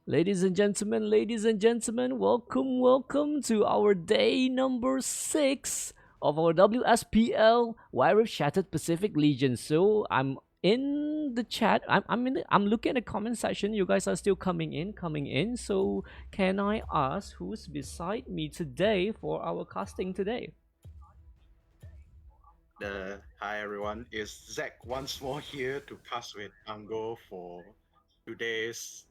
Ladies and gentlemen, welcome to our day number 6 of our WSPL Wire with Shattered Pacific Legion. So I'm in the chat. I'm looking at the comment section. You guys are still coming in. So can I ask who's beside me today for our casting today? Hi everyone, it's Zach once more here to cast with Ango for today's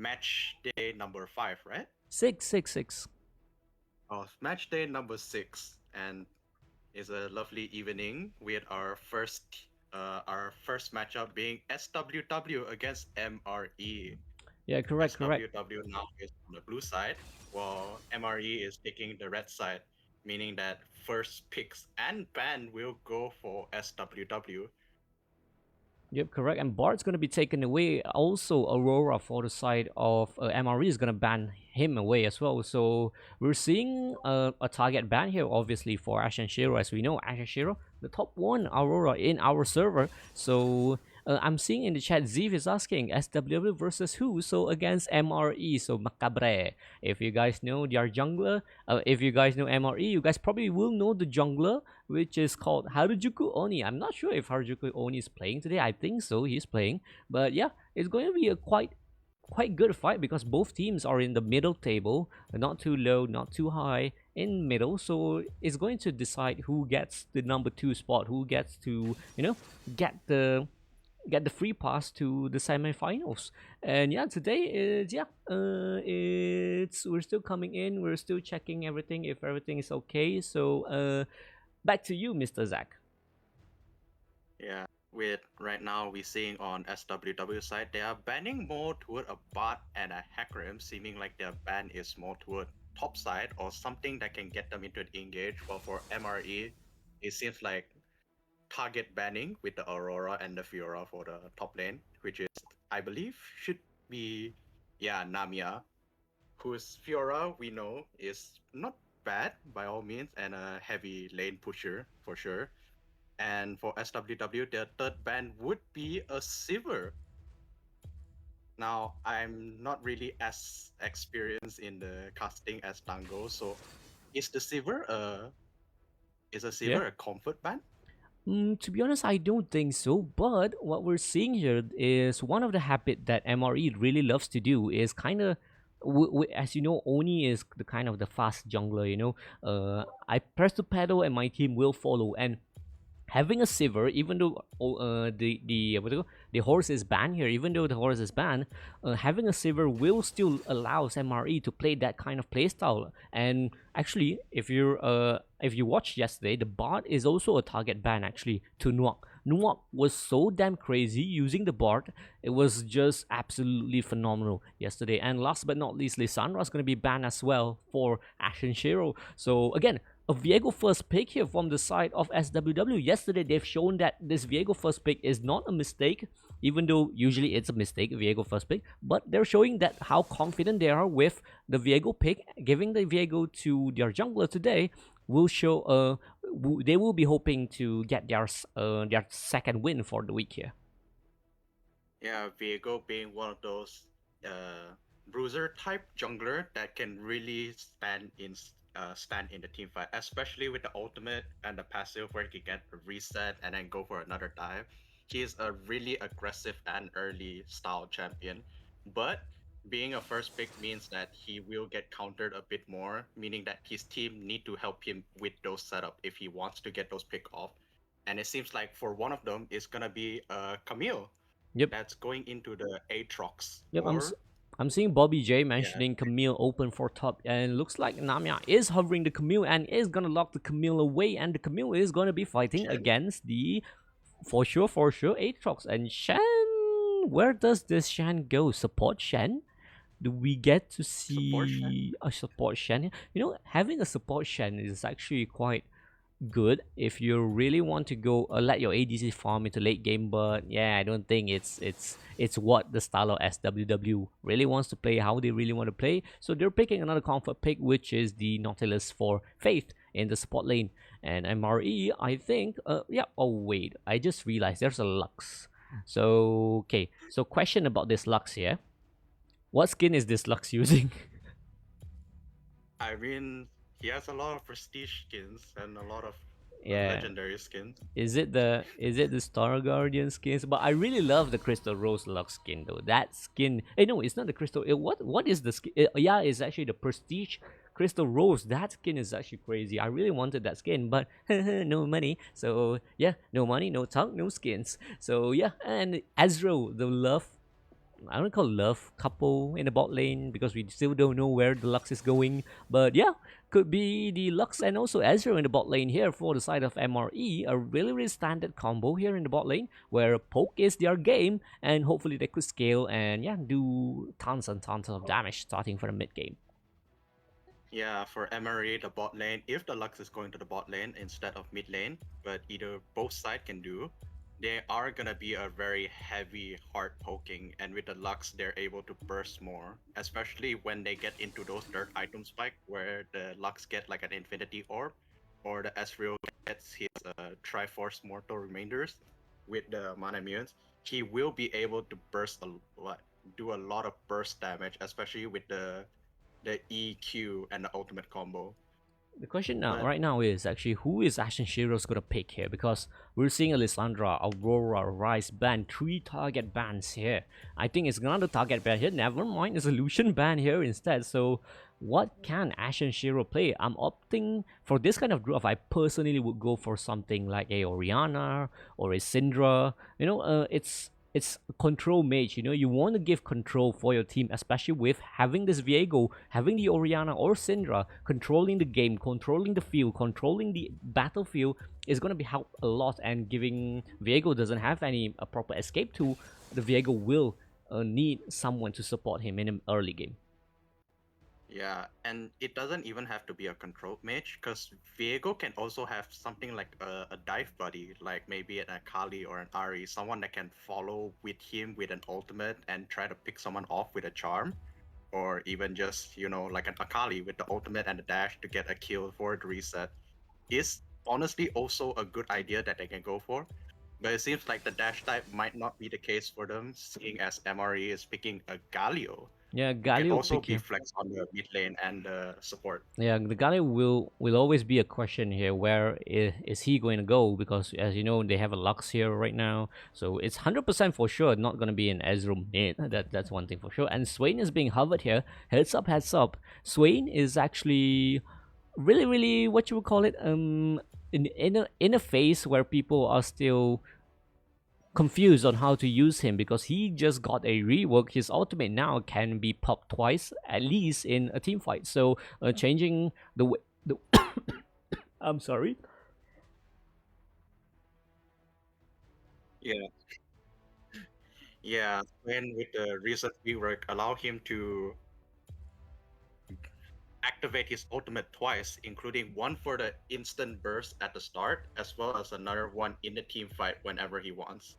match day number 5, right? 666. Oh, match day number 6, and it's a lovely evening with our first matchup being SWW against MRE. Yeah, correct. SWW now is on the blue side, while MRE is taking the red side, meaning that first picks and ban will go for SWW. Yep, correct. And Bart's going to be taken away. Also, Aurora for the side of MRE is going to ban him away as well. So we're seeing a target ban here, obviously, for Ash and Shiro. As we know, Ash and Shiro, the top one Aurora in our server. So I'm seeing in the chat, Ziv is asking SWW versus who? So against MRE, so Macabre. If you guys know their jungler, if you guys know MRE, you guys probably will know the jungler, which is called Harajuku Oni. I'm not sure if Harajuku Oni is playing today. I think so, he's playing. But yeah, it's going to be a quite good fight because both teams are in the middle table, not too low, not too high, in middle. So it's going to decide who gets the number 2 spot, who gets to get the free pass to the semifinals. And yeah, today is it's we're still coming in, we're still checking everything if everything is okay. So back to you, Mr. Zach. Yeah, with right now we seeing on SWW side, they are banning more toward a bot and a Hecarim, seeming like their ban is more toward top side or something that can get them into an engage. While for MRE, it seems like target banning with the Aurora and the Fiora for the top lane, which is I believe should be Namia, whose Fiora we know is not bad by all means and a heavy lane pusher for sure. And for SWW, their third ban would be a Sivir. Now, I'm not really as experienced in the casting as Tango, so is the Sivir a Yeah. Sivir a comfort ban? To be honest, I don't think so. But what we're seeing here is one of the habit that MRE really loves to do is kind of, as you know, Oni is the kind of the fast jungler. I press the pedal and my team will follow. And having a Sivir, even though the horse is banned here, even though the horse is banned, having a Sivir will still allows MRE to play that kind of playstyle. And actually, if you watched yesterday, the bot is also a target ban actually to Nuak. Nuak was so damn crazy using the bot. It was just absolutely phenomenal yesterday. And last but not least, Lissandra is going to be banned as well for Ashen Shiro. So again, a Viego first pick here from the side of SWW. Yesterday, they've shown that this Viego first pick is not a mistake, even though usually it's a mistake, Viego first pick. But they're showing that how confident they are with the Viego pick, giving the Viego to their jungler today will show. They will be hoping to get their second win for the week here. Yeah, Viego being one of those bruiser type jungler that can really stand in the team fight, especially with the ultimate and the passive where he can get a reset and then go for another dive. He is a really aggressive and early style champion, but being a first pick means that he will get countered a bit more, meaning that his team need to help him with those setup if he wants to get those pick off. And it seems like for one of them, it's gonna be Camille Yep. that's going into the Aatrox Yep, or I'm seeing Bobby J yeah, mentioning Camille open for top, and it looks like Namia is hovering the Camille and is gonna lock the Camille away, and the Camille is gonna be fighting Shen against the for sure Aatrox and Shen. Where does this Shen go? Support Shen? Do we get to support Shen. see a support Shen? Having a support Shen is actually quite good if you really want to go let your ADC farm into late game. But yeah, I don't think it's what the style of SWW really wants to play, how they really want to play. So they're picking another comfort pick, which is the Nautilus for Faith in the support lane. And MRE, I think, yeah. Oh wait, I just realized there's a Lux. So okay, so question about this Lux here. What skin is this Lux using? I mean, he has a lot of prestige skins and a lot of Yeah. legendary skins. Is it the Star Guardian skins? But I really love the Crystal Rose Lux skin though. That skin. No, it's not the Crystal. What is the skin? Yeah, it's actually the Prestige Crystal Rose. That skin is actually crazy. I really wanted that skin, but no money. So yeah, no money, no talk, no skins. So yeah, and Ezreal, the love, I don't call love couple in the bot lane because we still don't know where the Lux is going. But yeah, could be the Lux and also Ezreal in the bot lane here for the side of MRE. A really, really standard combo here in the bot lane where poke is their game and hopefully they could scale and yeah, do tons and tons of damage starting from the mid game. Yeah, for Emery, the bot lane, if the Lux is going to the bot lane instead of mid lane, but either both side can do, they are gonna be a very heavy hard poking, and with the Lux, they're able to burst more, especially when they get into those third item spike where the Lux get like an infinity orb, or the Ezreal gets his Triforce Mortal Remainders with the mana immunes. He will be able to burst a lot, do a lot of burst damage, especially with the EQ and the ultimate combo. The question now, But right now, is actually who is Ashen Shiro's gonna pick here because we're seeing Alessandra, Aurora, Rice ban, 3 target bans here. I think it's another target ban here. Never mind, it's a Lucian ban here instead. So, what can Ashen Shiro play? I'm opting for this kind of draw. I personally would go for something like a Oriana or a Syndra. It's control mage. You want to give control for your team, especially with having this Viego, having the Oriana or Syndra controlling the game, controlling the field, controlling the battlefield is going to be help a lot. And giving Viego doesn't have any proper escape tool, the Viego will need someone to support him in an early game. yeah, and it doesn't even have to be a control mage, because Viego can also have something like a dive buddy, like maybe an Akali or an Ari, someone that can follow with him with an ultimate and try to pick someone off with a charm, or even just, like an Akali with the ultimate and the dash to get a kill for the reset. Is honestly also a good idea that they can go for. But it seems like the dash type might not be the case for them, seeing as MRE is picking a Galio, Yeah, who can Galio also pick be here. flexed on the mid lane and the support. Yeah, the Galio will always be a question here. Where is he going to go? Because as you know, they have a Lux here right now, so it's 100% for sure not gonna be an Ezreal mid. That's one thing for sure. And Swain is being hovered here. Heads up, heads up. Swain is actually really, really what you would call it. In a phase where people are still confused on how to use him because he just got a rework. His ultimate now can be popped twice at least in a team fight. So changing the way. I'm sorry. Yeah, yeah. When with the recent rework, allow him to activate his ultimate twice, including one for the instant burst at the start, as well as another one in the team fight whenever he wants.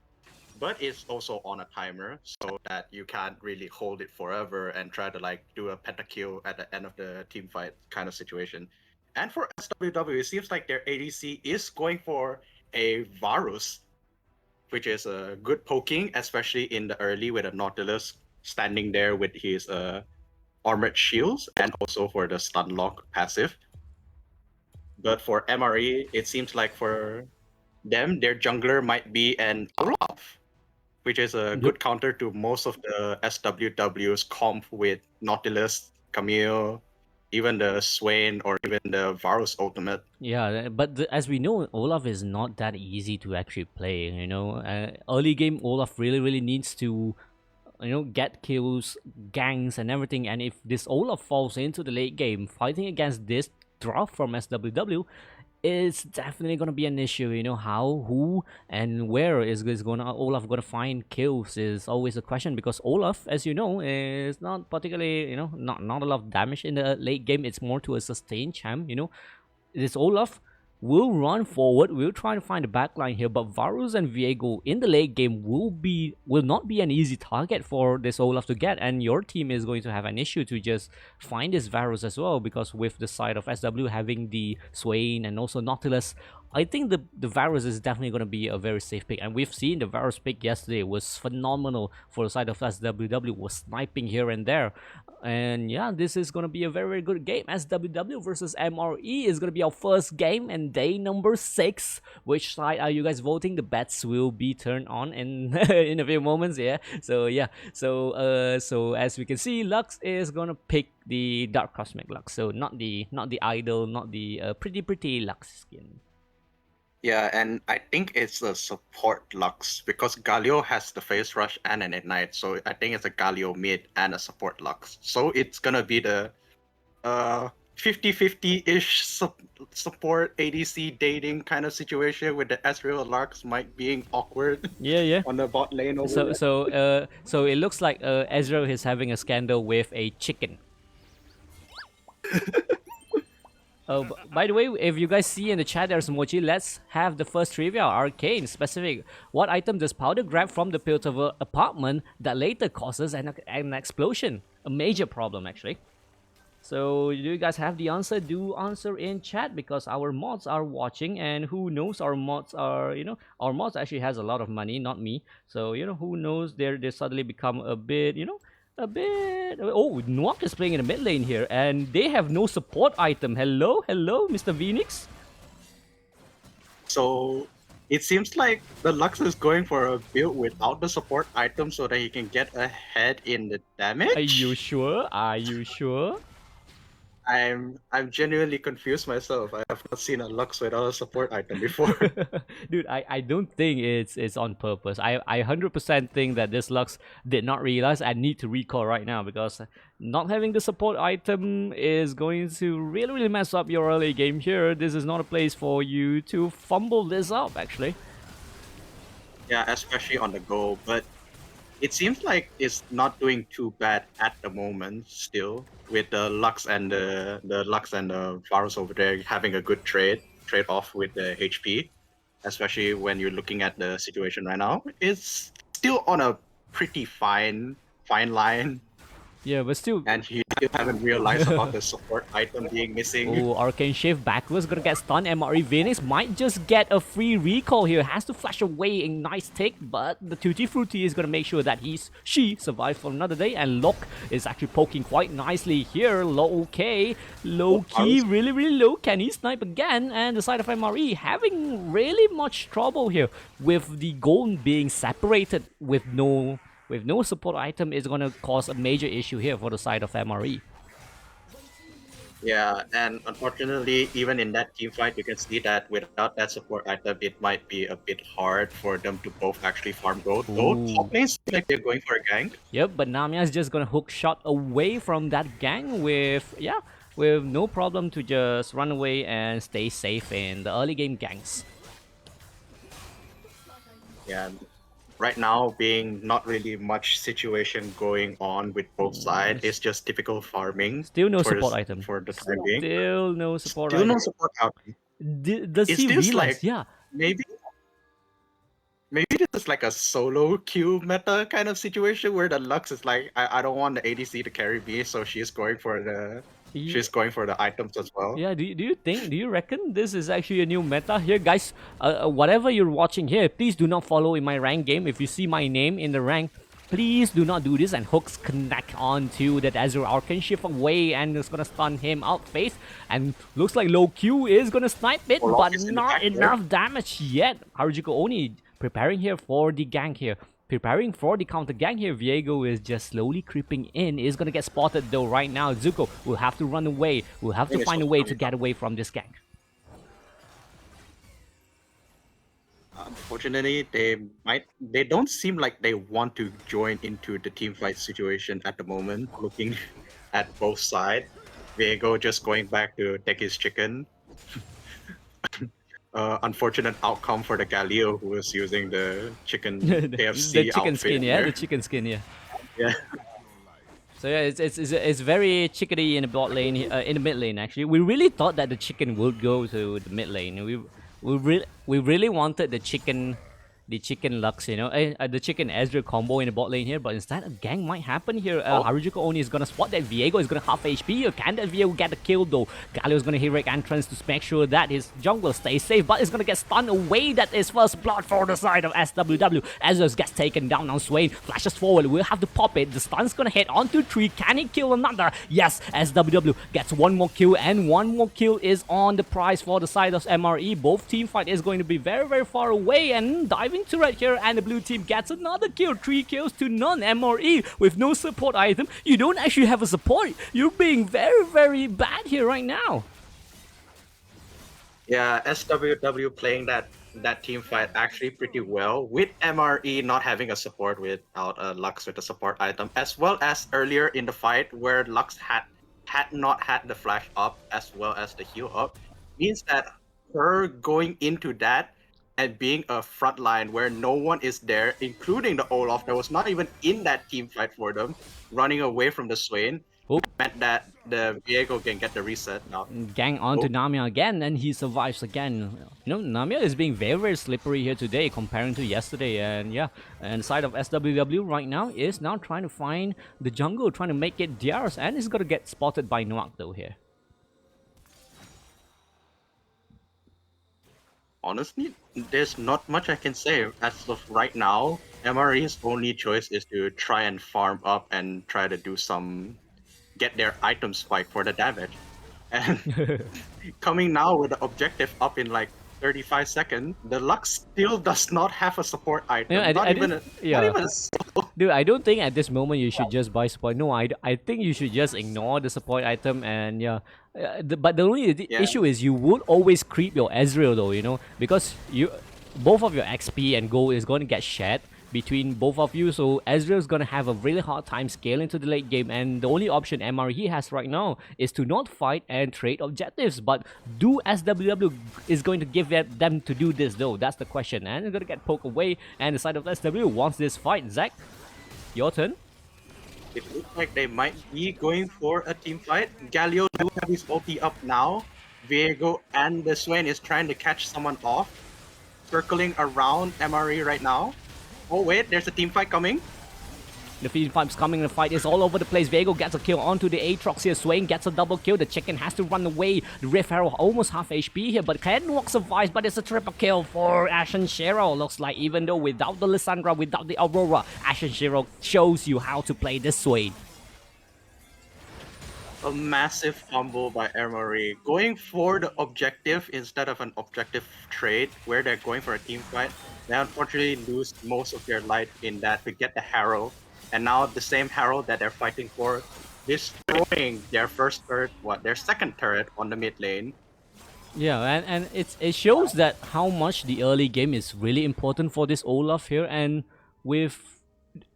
But it's also on a timer, so that you can't really hold it forever and try to like do a pentakill at the end of the team fight kind of situation. And for SWW, it seems like their ADC is going for a Varus, which is a good poking, especially in the early with a Nautilus standing there with his armored shields and also for the stun lock passive. But for MRE, it seems like for them, their jungler might be an Olaf, which is a Yep. good counter to most of the SWW's comp with Nautilus, Camille, even the Swain, or even the Varus ultimate. Yeah, but as we know, Olaf is not that easy to actually play. Early game Olaf really, really needs to get kills, gangs, and everything. And if this Olaf falls into the late game, fighting against this drop from SWW, it's definitely gonna be an issue. How, who, and where is gonna Olaf gonna find kills is always a question because Olaf, as you know, is not particularly not a lot of damage in the late game. It's more to a sustain champ. This Olaf will run forward, will try to find the backline here, but Varus and Viego in the late game will not be an easy target for this Olaf to get, and your team is going to have an issue to just find this Varus as well, because with the side of SW having the Swain and also Nautilus, I think the Varus is definitely going to be a very safe pick, and we've seen the Varus pick yesterday was phenomenal for the side of SWW, was sniping here and there, and yeah, this is going to be a very very good game. SWW versus MRE is going to be our first game and day number 6. Which side are you guys voting? The bets will be turned on in in a few moments. Yeah, so yeah, so as we can see, Lux is gonna pick the Dark Cosmic Lux, so not the idol, not the pretty Lux skin. Yeah, and I think it's a support Lux because Galio has the Phase Rush and an Ignite, so I think it's a Galio mid and a support Lux. So it's gonna be the 50-50-ish support ADC dating kind of situation with the Ezreal Lux might being awkward Yeah, yeah. on the bot lane over So there. so it looks like Ezra is having a scandal with a chicken. By the way, if you guys see in the chat there's emoji, let's have the first trivia. Arcane specific. What item does Powder grab from the Piltover apartment that later causes an explosion? A major problem, actually. So, do you guys have the answer? Do answer in chat because our mods are watching, and who knows, our mods are, our mods actually has a lot of money, not me. So, who knows, they suddenly become a bit, a bit. Oh, Nuak is playing in the mid lane here, and they have no support item. Hello, Mr. Phoenix. So it seems like the Lux is going for a build without the support item so that he can get ahead in the damage. Are you sure? Are you sure? I'm genuinely confused myself. I have not seen a Lux without a support item before. Dude, I don't think it's on purpose. I 100% think that this Lux did not realize I need to recall right now, because not having the support item is going to really mess up your early game here. This is not a place for you to fumble this up, actually. Yeah, especially on the go, but it seems like it's not doing too bad at the moment still, with the Lux and the Lux and the Varus over there having a good trade off with the HP, especially when you're looking at the situation right now. It's still on a pretty fine line, Yeah, but still. and you still haven't realized about the support item being missing. Oh, Arcane Shift backwards, gonna get stunned. MRE Phoenix might just get a free recall here. Has to flash away a nice tick, but the Tutti Frutti is gonna make sure that she survives for another day. And Locke is actually poking quite nicely here. Low key, really low. Can he snipe again? And the side of MRE having really much trouble here with the gold being separated with no support item is going to cause a major issue here for the side of MRE. Yeah, and unfortunately, even in that team fight, you can see that without that support item, it might be a bit hard for them to both actually farm gold. Though top lane seems like they're going for a gank. Yep, but Namia is just going to hook shot away from that gang with no problem to just run away and stay safe in the early game ganks. Yeah, right now being not really much situation going on with both sides. It's just typical farming. Still no support item. For the time being. Still no support Still item. no support item. Does he realize? Like, yeah. Maybe this is like a solo queue meta kind of situation where the Lux is like, I don't want the ADC to carry me, so she's going for the items as well. Yeah, do you reckon this is actually a new meta here, guys? Whatever you're watching here, please do not follow in my rank game. If you see my name in the rank, please do not do this. And hooks connect onto that Azure Arcane Shift away, and it's gonna stun him out face. And looks like low Q is gonna snipe it, but not enough damage yet. Harujuku only preparing here for the gank here. Preparing for the counter gang here. Viego is just slowly creeping in. Is gonna get spotted though right now. Zuko will have to run away. Will have to find a way to get away from this gang. Unfortunately, they don't seem like they want to join into the team fight situation at the moment. Looking at both sides, Viego just going back to take his chicken. Unfortunate outcome for the Galio who was using the chicken KFC the chicken outfit skin, here. The chicken skin, Yeah. So yeah, it's very chickadee in the bot lane, in the mid lane actually. We really thought that the chicken would go to the mid lane. We really wanted the chicken, the chicken Lux, the chicken Ezreal combo in the bot lane here, but instead a gang might happen here. Oh. Harajuku only is gonna spot that Viego is gonna half HP here. Can that Viego get the kill though? Galio's gonna heroic entrance to make sure that his jungler stays safe, but is gonna get stunned away. That is first blood for the side of SWW. Ezreal gets taken down on Swain, flashes forward, we'll have to pop it. The stun's gonna hit onto 3. Can he kill another? Yes, SWW gets one more kill, and one more kill is on the prize for the side of MRE. Both team fight is going to be very, very far away, and diving turret here, and the blue team gets another kill. 3 kills to none. MRE with no support item. You don't actually have a support. You're being very, very bad here right now. Yeah, SWW playing that team fight actually pretty well, with MRE not having a support without a Lux with a support item, as well as earlier in the fight where Lux had not had the flash up as well as the heal up, means that her going into that and being a front line where no one is there, including the Olaf that was not even in that team fight for them, running away from the Swain, meant that the Viego can get the reset now. Gang onto Namia again, and he survives again. Namia is being very, very slippery here today comparing to yesterday, and yeah, and side of SWW right now is now trying to find the jungle, trying to make it theirs, and is gonna get spotted by Noak though here. Honestly, there's not much I can say as of right now. MRE's only choice is to try and farm up and try to do get their item spike for the damage. And coming now with the objective up in like 35 seconds, the Lux still does not have a support item. Not even a Dude, I don't think at this moment you should just buy support. No, I think you should just ignore the support item, and yeah. But the only issue is you would always creep your Ezreal though, because both of your XP and gold is going to get shared between both of you, so Ezreal's gonna have a really hard time scaling to the late game, and the only option MRE has right now is to not fight and trade objectives. But do SWW is going to give them to do this though? That's the question, and it's gonna get poked away, and the side of SW wants this fight. Zach, your turn. It looks like they might be going for a team fight. Galio do have his ulti up now. Viego and the Swain is trying to catch someone off, circling around MRE right now. Oh wait, there's a team fight coming. The team fight's coming, the fight is all over the place. Viego gets a kill onto the Aatrox here. Swain gets a double kill. The chicken has to run away. The Rift Arrow almost half HP here, but can Noak survives, but it's a triple kill for Ashen Shiro. Looks like even though without the Lissandra, without the Aurora, Ashen Shiro shows you how to play this Swain. A massive fumble by MRE, going for the objective instead of an objective trade where they're going for a team fight. They unfortunately lose most of their life in that to get the Harrow, and now the same Harrow that they're fighting for, destroying their their second turret on the mid lane. Yeah, and it shows that how much the early game is really important for this Olaf here, and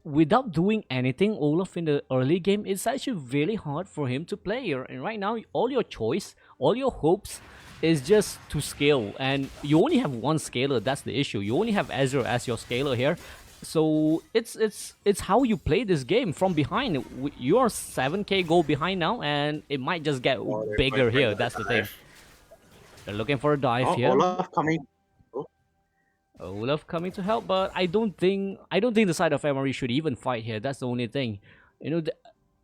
without doing anything, Olaf in the early game, it's actually really hard for him to play here. And right now, all your choice, all your hopes is just to scale, and you only have one scaler. That's the issue. You only have Ezreal as your scaler here, so it's how you play this game from behind. You're 7k gold behind now, and it might just get bigger here. That's the thing. They're looking for a dive here. Olaf coming. Olaf coming to help, but I don't think the side of MRE should even fight here. That's the only thing.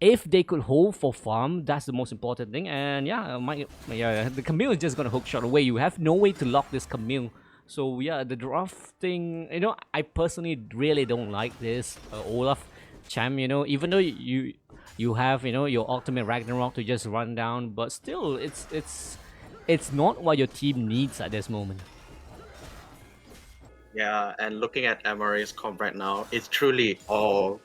If they could hold for farm, that's the most important thing. And yeah, the Camille is just gonna hook shot away. You have no way to lock this Camille. So yeah, the drafting, I personally really don't like this Olaf champ. Even though you have your ultimate Ragnarok to just run down, but still, it's not what your team needs at this moment. Yeah, and looking at MRA's comp right now, it's truly all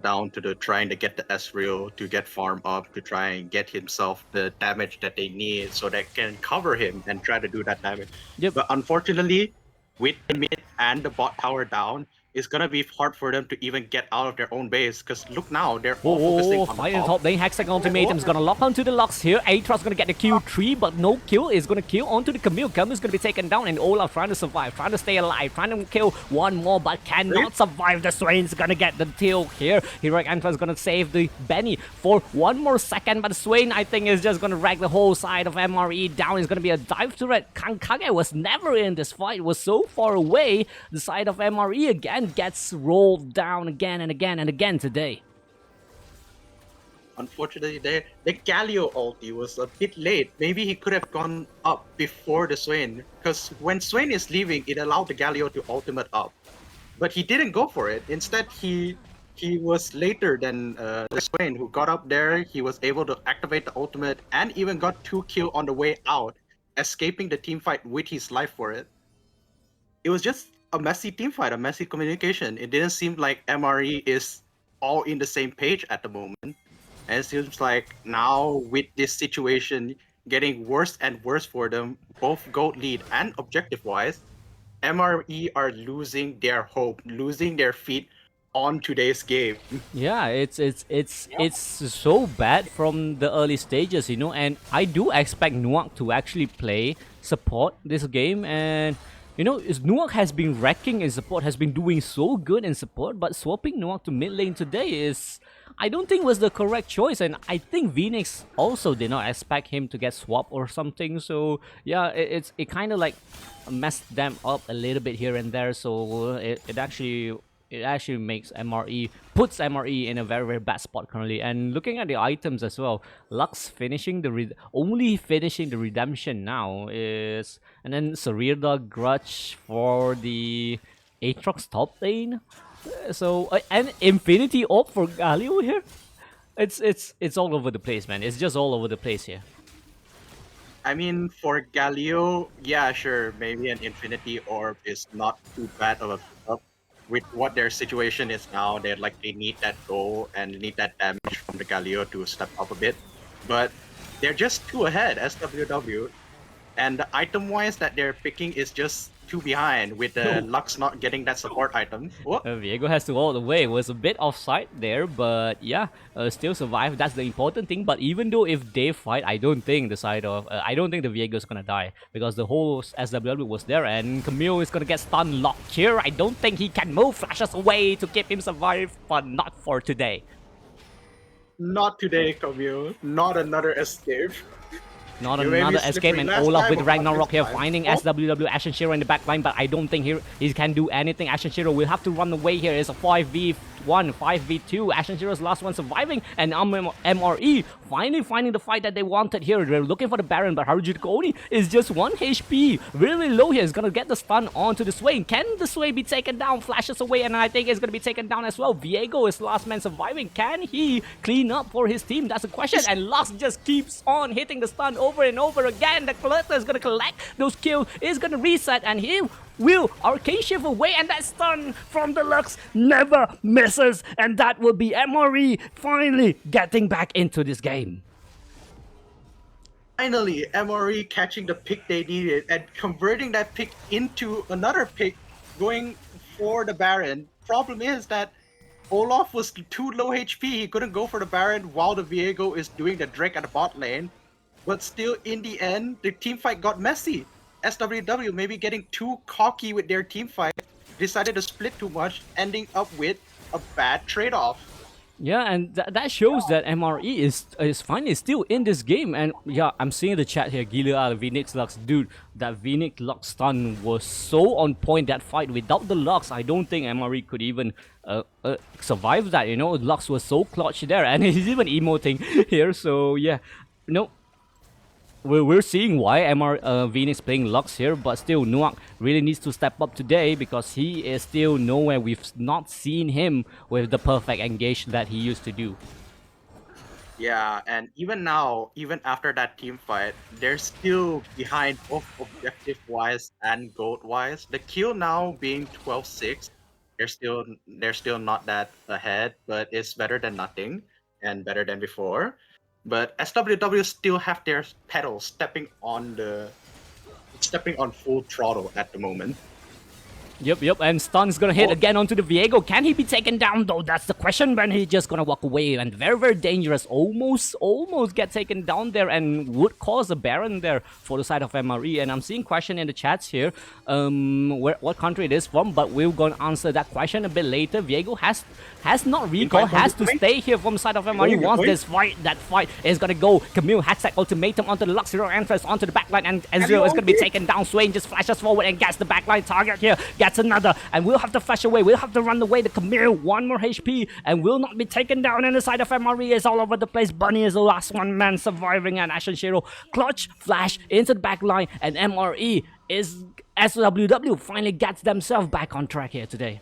down to the trying to get the Ezreal to get farm up, to try and get himself the damage that they need so they can cover him and try to do that damage. Yep. But unfortunately, with the mid and the bot tower down, it's gonna be hard for them to even get out of their own base. Because look now, they're all Oh, focusing on the fight in the top. top lane. Hextech ultimatum is gonna lock onto the Lux here. Aatrox gonna get the Q3, but no kill is gonna kill onto the Camille. Camille's gonna be taken down, and Olaf trying to survive, trying to stay alive, trying to kill one more, but cannot survive. The Swain's gonna get the kill here. Heroic Antoine's gonna save the Benny for one more second, but Swain, I think, is just gonna drag the whole side of MRE down. It's gonna be a dive turret. Kankage was never in this fight, was so far away. The side of MRE again gets rolled down again and again and again today. Unfortunately, the Galio ulti was a bit late. Maybe he could have gone up before the Swain. Because when Swain is leaving, it allowed the Galio to ultimate up. But he didn't go for it. Instead, he was later than the Swain, who got up there. He was able to activate the ultimate and even got 2 kills on the way out, escaping the team fight with his life for it. It was just a messy team fight, a messy communication. It didn't seem like MRE is all in the same page at the moment. And it seems like now with this situation getting worse and worse for them, both gold lead and objective wise, MRE are losing their hope, losing their feet on today's game. Yeah, it's so bad from the early stages, you know, and I do expect Nuak to actually play support this game, and you know, Nuak has been wrecking in support, has been doing so good in support, but swapping Nuak to mid lane today is, I don't think, was the correct choice, and I think Phoenix also did not expect him to get swapped or something. So yeah, it kind of like messed them up a little bit here and there. So it actually makes puts MRE in a very, very bad spot currently. And looking at the items as well, Lux finishing only finishing the redemption now is, and then Sarirda Grudge for the Aatrox top lane. So and Infinity Orb for Galio here. It's all over the place, man. It's just all over the place here. I mean, for Galio, yeah, sure, maybe an Infinity Orb is not too bad of a pickup. With what their situation is now, they need that goal and need that damage from the Galio to step up a bit. But they're just 2 ahead, SWW. And the item-wise that they're picking is just 2 behind, with the Lux not getting that support item. Viego has to hold away. It was a bit offside there, but yeah, still survive. That's the important thing. But even though if they fight, I don't think the Viego is gonna die, because the whole SWW was there, and Camille is gonna get stun locked here. I don't think he can move flashes away to keep him survive, but not for today. Not today, Camille. Not another escape. Not another escape, and Olaf with Ragnarok here finding SWW Ashen Shiro in the back line, but I don't think he can do anything. Ashen Shiro will have to run away here. It's a 5v1, 5v2. Ashen Shiro's last one surviving, and MRE finally finding the fight that they wanted here. They're looking for the Baron, but Haruji Oni is just 1 HP. Really low here. Is gonna get the stun onto the Swain. Can the Swain be taken down? Flashes away, and I think it's gonna be taken down as well. Viego is last man surviving. Can he clean up for his team? That's a question, and Lux just keeps on hitting the stun over and over again. The collector is gonna collect those kills, is gonna reset, and he will arcane shift away, and that stun from the Lux never misses, and that will be MRE finally getting back into this game. Finally, MRE catching the pick they needed and converting that pick into another pick, going for the Baron. Problem is that Olaf was too low HP. He couldn't go for the Baron while the Viego is doing the Drake at the bot lane. But still, in the end, the team fight got messy. SWW maybe getting too cocky with their team fight, decided to split too much, ending up with a bad trade-off. Yeah, and that shows that MRE is finally still in this game. And yeah, I'm seeing the chat here. Gilead, Phoenix Lux, dude, that Phoenix Lux stun was so on point. That fight without the Lux, I don't think MRE could even survive that. You know, Lux was so clutch there, and he's even emoting here. So yeah, you know, we're seeing why Phoenix playing Lux here, but still Nuak really needs to step up today, because he is still nowhere. We've not seen him with the perfect engage that he used to do. Yeah, and even now, even after that team fight, they're still behind both objective-wise and gold-wise. The kill now being 12-6, they're still not that ahead, but it's better than nothing and better than before. But SWW still have their pedals stepping on full throttle at the moment. Yep, and stun's gonna hit again onto the Viego. Can he be taken down though? That's the question, but he's just gonna walk away, and very dangerous. Almost get taken down there, and would cause a Baron there for the side of MRE. And I'm seeing question in the chats here, what country it is from, but we're gonna answer that question a bit later. Viego has not recall, has to stay here from the side of MRE. Once this fight, that fight is gonna go. Camille hacks that ultimatum onto the Lux Zero entrance, onto the backline, and Ezreal is gonna be taken down. Swain just flashes forward and gets the backline target here. Gets another, and we'll have to flash away. We'll have to run away. The Camille, 1 more HP, and will not be taken down. And the side of MRE is all over the place. Bunny is the last one man surviving, and Ashen Shiro clutch flash into the backline, and MRE is SWW finally gets themselves back on track here today.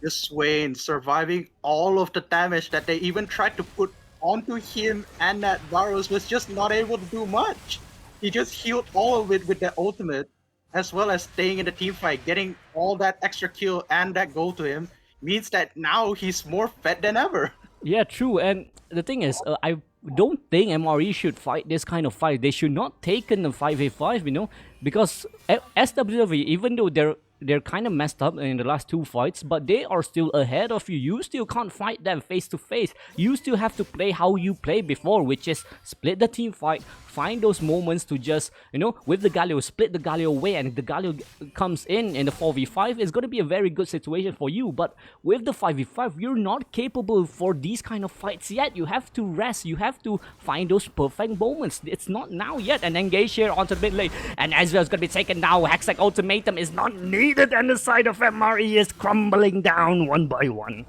This Swain surviving all of the damage that they even tried to put onto him, and that Varus was just not able to do much. He just healed all of it with the ultimate, as well as staying in the team fight, getting all that extra kill and that goal to him, means that now he's more fed than ever. Yeah, true. And the thing is, I don't think MRE should fight this kind of fight. They should not take in the 5v5, you know, because SWW, even though they're kind of messed up in the last 2 fights, but they are still ahead of you. You still can't fight them face to face. You still have to play how you played before, which is split the team fight, find those moments to just, you know, with the Galio, split the Galio away, and if the Galio comes in the 4v5, it's going to be a very good situation for you. But with the 5v5, you're not capable for these kind of fights yet. You have to rest. You have to find those perfect moments. It's not now yet. And engage here onto the mid lane, and Ezreal's going to be taken down. Hextech ultimatum is not needed, and the side of MRE is crumbling down one by one.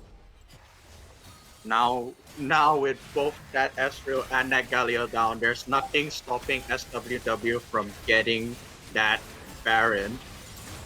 Now with both that Ezreal and that Galio down, there's nothing stopping SWW from getting that Baron.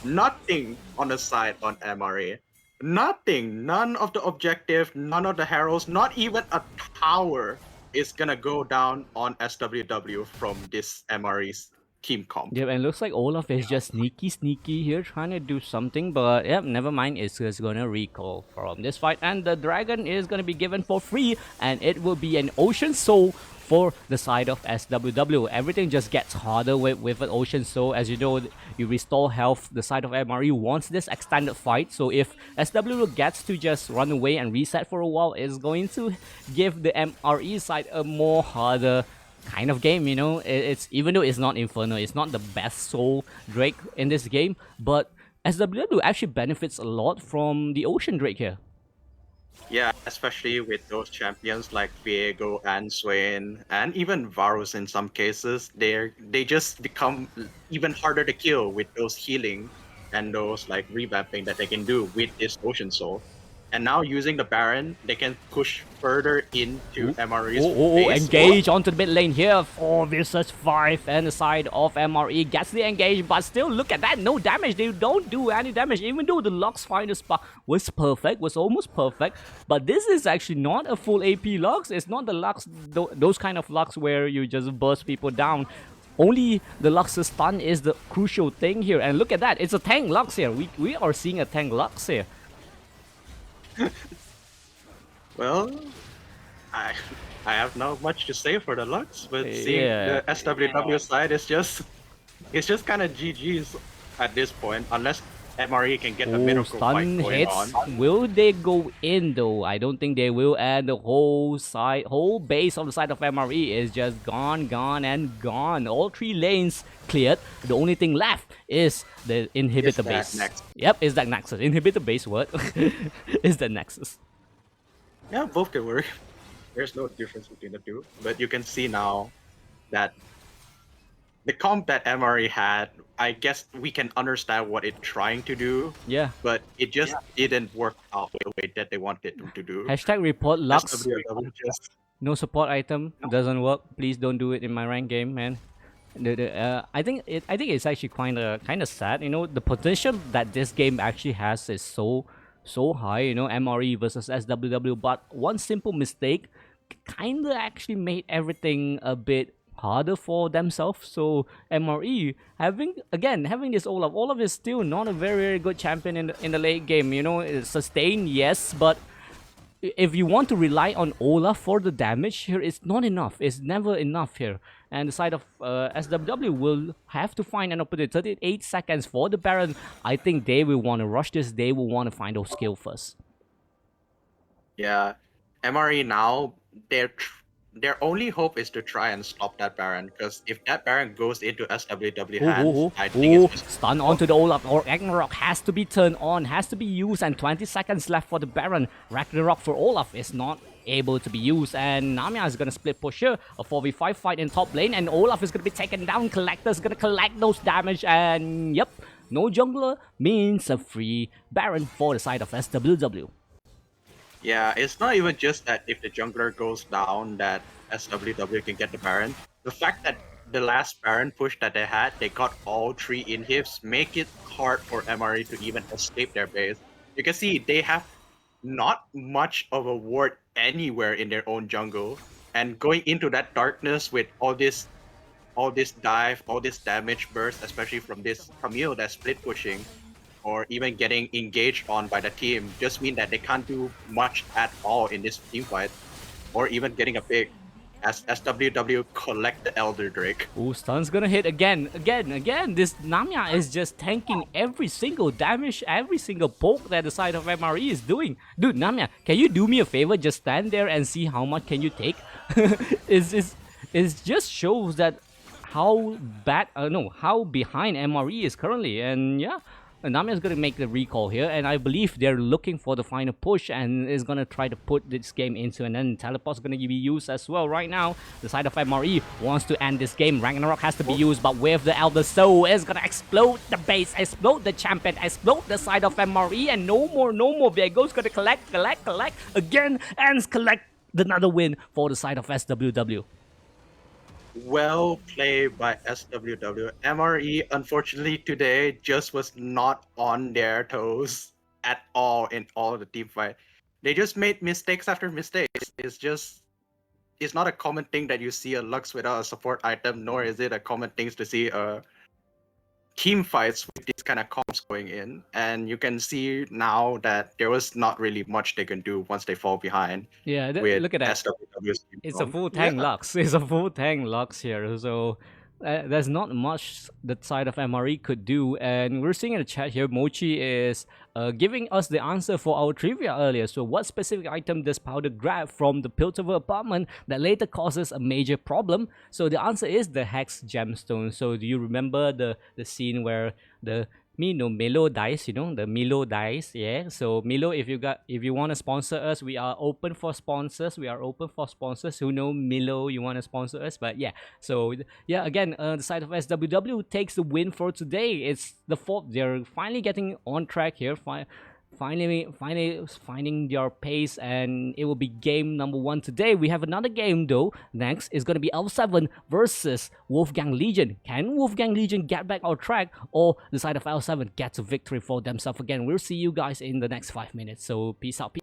Nothing on the side on MRE. Nothing. None of the objective, none of the heralds, not even a tower is gonna go down on SWW from this MRE's team comp. Yeah, and looks like Olaf is just sneaky here, trying to do something, but yeah, never mind, it's just gonna recall from this fight, and the dragon is gonna be given for free, and it will be an Ocean Soul for the side of SWW. Everything just gets harder with an Ocean Soul. As you know, you restore health. The side of MRE wants this extended fight, so if SWW gets to just run away and reset for a while, it's going to give the MRE side a more harder kind of game, you know. It's even though it's not Inferno, it's not the best Soul Drake in this game, but SWW actually benefits a lot from the Ocean Drake here. Yeah, especially with those champions like Viego and Swain, and even Varus in some cases, they just become even harder to kill with those healing and those like revamping that they can do with this Ocean Soul. And now using the Baron, they can push further into MRE's base. Engage onto the mid lane here. 4 versus 5, and the side of MRE gets the engage, but still look at that, no damage. They don't do any damage, even though the Lux Finder Spark was perfect, was almost perfect. But this is actually not a full AP Lux. It's not the Lux, those kind of Lux where you just burst people down. Only the Lux's stun is the crucial thing here. And look at that, it's a tank Lux here. We are seeing a tank Lux here. Well, I have not much to say for the Lux, but seeing the SWW side is just kind of GG's at this point, unless MRE can get a miracle fight going on. Will they go in though? I don't think they will, and the whole base on the side of MRE is just gone. All 3 lanes cleared. The only thing left is the inhibitor base. Yep, is that Nexus. Inhibitor base what? Is that Nexus. Yeah, both can work. There's no difference between the two. But you can see now that the comp that MRE had, I guess we can understand what it's trying to do. Yeah. But it just didn't work out the way that they wanted to do. Hashtag report Lux. Just... No support item. Doesn't work. Please don't do it in my rank game, man. I think it's actually kind of sad. You know, the potential that this game actually has is so high. You know, MRE versus SWW, but one simple mistake kind of actually made everything a bit harder for themselves. So MRE having this Olaf is still not a very good champion in the late game. You know, it's sustained, yes, but if you want to rely on Olaf for the damage here, it's not enough. It's never enough here. And the side of SWW will have to find an opportunity. 38 seconds for the Baron. I think they will want to rush this. They will want to find those skill first. Yeah, MRE now their only hope is to try and stop that Baron, because if that Baron goes into SWW hands, I think it's just Stun onto the Olaf, or Ragnarok has to be turned on, has to be used, and 20 seconds left for the Baron. Ragnarok for Olaf is not able to be used, and Namia is gonna split push here. A 4v5 fight in top lane, and Olaf is gonna be taken down. Collector's gonna collect those damage, and yep, no jungler means a free Baron for the side of SWW. Yeah, it's not even just that if the jungler goes down that SWW can get the Baron. The fact that the last Baron push that they had, they got all 3 inhibs, make it hard for MRE to even escape their base. You can see they have not much of a ward anywhere in their own jungle, and going into that darkness with all this dive, all this damage burst, especially from this Camille that's split pushing, or even getting engaged on by the team, just mean that they can't do much at all in this team fight, or even getting a pick as SWW collect the Elder Drake. Ooh, stun's gonna hit again. This Namia is just tanking every single damage, every single poke that the side of MRE is doing. Dude, Namia, can you do me a favor? Just stand there and see how much can you take? It just shows that how bad, no, how behind MRE is currently. And yeah, Namia is going to make the recall here, and I believe they're looking for the final push and is going to try to put this game into an end. Teleport's going to be used as well right now. The side of MRE wants to end this game. Ragnarok has to be used, but with the Elder Soul is going to explode the base, explode the champion, explode the side of MRE, and no more. Viego's going to collect again, and collect another win for the side of SWW. Well played by SWW. MRE, unfortunately, today just was not on their toes at all in all the team fight. They just made mistakes after mistakes. It's not a common thing that you see a Lux without a support item, nor is it a common thing to see team fights with these kind of comps going in. And you can see now that there was not really much they can do once they fall behind. Yeah, With look at that. SWW's team It's a comp. full tank Lux. It's a full tank Lux here. So there's not much that side of MRE could do. And we're seeing in the chat here, Mochi is giving us the answer for our trivia earlier. So what specific item does Powder grab from the Piltover apartment that later causes a major problem? So the answer is the Hex Gemstone. So do you remember the scene where the Milo dice, the Milo dice, yeah. So Milo, if you want to sponsor us, we are open for sponsors. Who know Milo, you want to sponsor us? But yeah, so yeah, again, the side of SWW takes the win for today. It's the fourth. They're finally getting on track here. Finally finding their pace, and it will be game number 1 today. We have another game though. Next is going to be L7 versus Wolfgang Legion. Can Wolfgang Legion get back on track, or the side of L7 gets a victory for themselves again? We'll see you guys in the next 5 minutes, so peace out.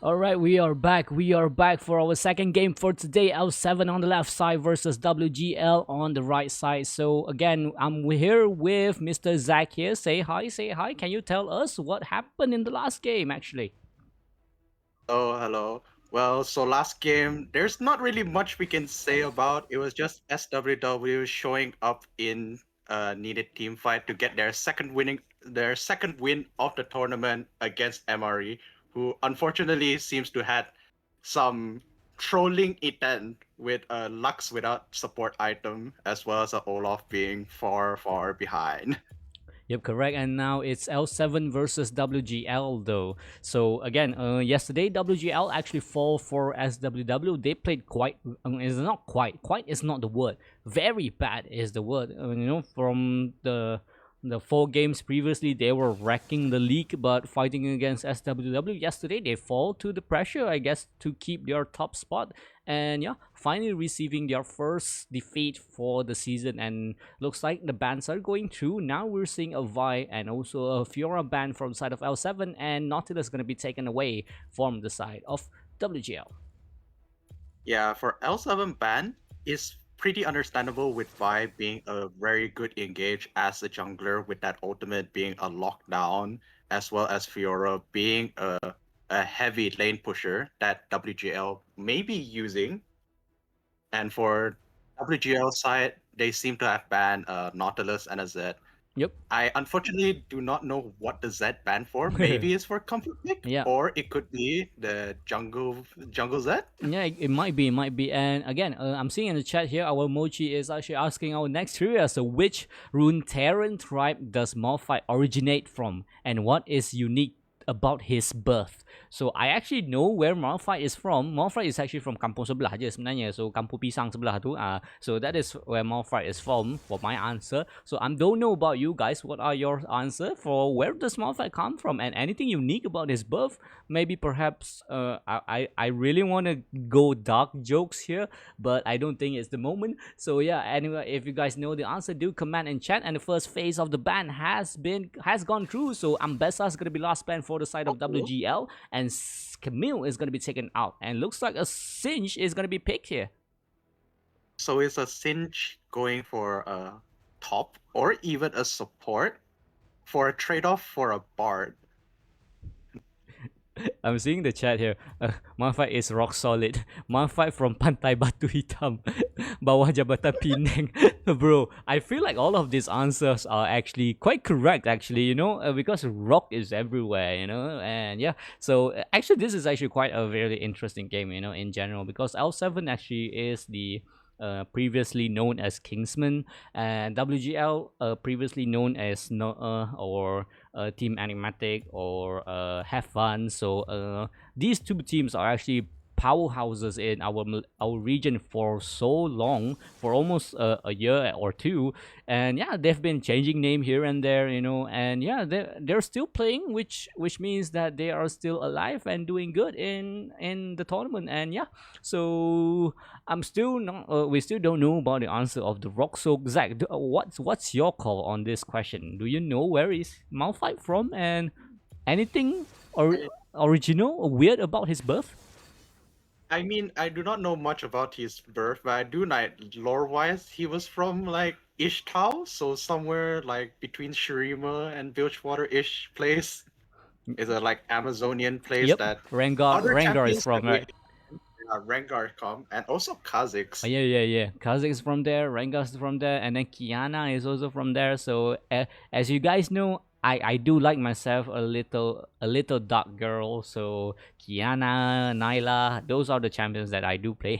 All right, we are back. We are back for our second game for today. L7 on the left side versus WGL on the right side. So again, I'm here with Mr. Zach here. Say hi, say hi. Can you tell us what happened in the last game actually? Oh, hello. Well, so last game, there's not really much we can say about. It was just SWW showing up in a needed team fight to get their second win of the tournament against MRE, who unfortunately seems to had some trolling intent with a Lux without support item, as well as a Olaf being far behind. Yep, correct. And now it's L7 versus WGL though. So again, yesterday WGL actually fall for SWW. They played quite. Is not quite. Quite is not the word. Very bad is the word. From the four games previously, they were wrecking the league, but fighting against SWW yesterday, they fall to the pressure, I guess, to keep their top spot. And yeah, finally receiving their first defeat for the season. And looks like the bans are going through. Now we're seeing a Vi and also a Fiora ban from the side of L7, and Nautilus going to be taken away from the side of WGL. Yeah, for L7 ban is pretty understandable with Vi being a very good engage as a jungler with that ultimate being a lockdown, as well as Fiora being a heavy lane pusher that WGL may be using. And for WGL side, they seem to have banned Nautilus and a Z. Yep. I unfortunately do not know what the Z banned for. Maybe it's for comfort pick, Yeah. or it could be the jungle Z. Yeah, it might be, it might be. And again, I'm seeing in the chat here, our Mochi is actually asking our next trivia. So, which Runeterran tribe does Malphite originate from, and what is unique about his birth? So, I actually know where Malphite is from. Malphite is actually from kampung sebelah je sebenarnya. So, kampung pisang sebelah tu. So that is where Malphite is from for my answer. So, I don't know about you guys. What are your answer for where does Malphite come from, and anything unique about his birth? Maybe perhaps I really want to go dark jokes here, but I don't think it's the moment. So yeah, anyway, if you guys know the answer, do comment in chat. And the first phase of the ban has gone through. So Ambessa is gonna be last ban for the side of Oh, WGL, and Camille is gonna be taken out. And looks like a Cinch is gonna be picked here. so is a Singe going for a top or even a support for a trade-off for a bard? I'm seeing the chat here. Malphite is rock solid. Malphite from Pantai Batu Hitam. Bawah Jabatan Penang. Bro, I feel like all of these answers are actually quite correct, actually, because rock is everywhere, and yeah. So actually, this is actually quite a very interesting game, in general, because L7 actually is the previously known as Kingsman, and WGL previously known as or Team Animatic or Have Fun. So these two teams are actually powerhouses in our region for so long, for almost a year or two. And yeah, they've been changing name here and there, and yeah, they're still playing, which means that they are still alive and doing good in the tournament. And yeah, so I'm still not we still don't know about the answer of the rock. So Zach, what's your call on this question? Do you know where is Malphite from, and anything or original or weird about his birth? I mean, I do not know much about his birth, but I do know lore-wise, he was from like Ishtao, so somewhere like between Shurima and Bilgewater-ish place. Is a like Amazonian place Yep, that other Rengar is champions from, that we right? Rengar come, and also Oh, Kha'Zix. yeah. Kazik is from there, Rengar's from there, and then Kiana is also from there. So as you guys know, I do like myself a little dark girl. So Kiana, Nyla, those are the champions that I do play.